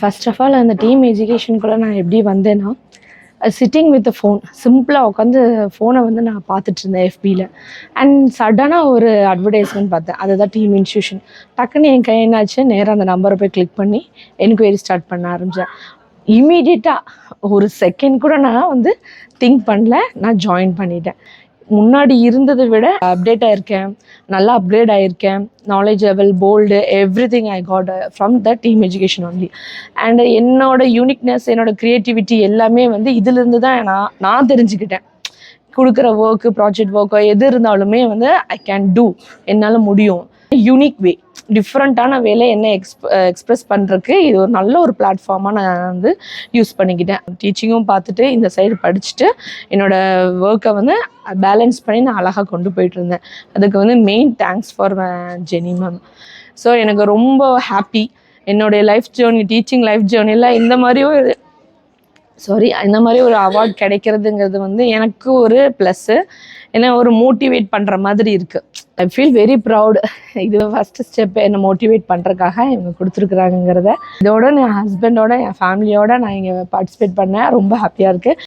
First of all அந்த team எஜுகேஷனுக்குள்ளே நான் எப்படி வந்தேன்னா, சிட்டிங் வித் ஃபோன் சிம்பிளாக உட்காந்து ஃபோனை வந்து நான் பார்த்துட்டு இருந்தேன் எஃபியில். அண்ட் சடனாக ஒரு அட்வர்டைஸ்மெண்ட் பார்த்தேன். அதுதான் டீம் இன்ஸ்டியூஷன். டக்குன்னு என் கை என்னாச்சு, நேராக அந்த நம்பரை போய் கிளிக் பண்ணி என்கொயரி ஸ்டார்ட் பண்ண ஆரம்பித்தேன். இமீடியட்டாக ஒரு செகண்ட் கூட நான் வந்து திங்க் பண்ணல, நான் ஜாயின் பண்ணிட்டேன். முன்னாடி இருந்ததை விட அப்டேட் ஆகிருக்கேன், நல்லா அப்கிரேட் ஆகிருக்கேன். Knowledge level, bold, everything I got from the team education only. And என்னோட யூனிக்னஸ், என்னோட க்ரியேட்டிவிட்டி எல்லாமே வந்து இதிலிருந்து தான் நான் தெரிஞ்சுக்கிட்டேன். கொடுக்குற ஒர்க்கு, ப்ராஜெக்ட் ஒர்க்கோ எது இருந்தாலுமே வந்து ஐ கேன் டூ, என்னால் முடியும். யூனிக் வே, டிஃப்ரெண்ட்டான வேலை என்ன எக்ஸ்ப்ரெஸ் பண்ணுறதுக்கு இது ஒரு நல்ல ஒரு பிளாட்ஃபார்மாக நான் வந்து யூஸ் பண்ணிக்கிட்டேன். டீச்சிங்கும் பார்த்துட்டு இந்த சைடு படிச்சுட்டு என்னோடய ஒர்க்கை வந்து பேலன்ஸ் பண்ணி நான் அழகாக கொண்டு போயிட்டு இருந்தேன். அதுக்கு வந்து main thanks for Jenny ma'am. So எனக்கு ரொம்ப ஹாப்பி. என்னுடைய லைஃப் ஜேர்னி, டீச்சிங் லைஃப் ஜேர்னியில் இந்த மாதிரி ஒரு அவார்ட் கிடைக்கிறதுங்கிறது வந்து எனக்கு ஒரு ப்ளஸ்ஸு. ஏன்னா ஒரு மோட்டிவேட் பண்ணுற மாதிரி இருக்குது. I feel very proud. இது ஃபஸ்ட்டு ஸ்டெப் என்னை மோட்டிவேட் பண்ணுறதுக்காக இவங்க கொடுத்துருக்குறாங்கிறத. இதோட என் ஹஸ்பண்டோட, என் ஃபேமிலியோட நான் இங்கே பார்ட்டிசிபேட் பண்ணேன். ரொம்ப ஹாப்பியாக இருக்குது.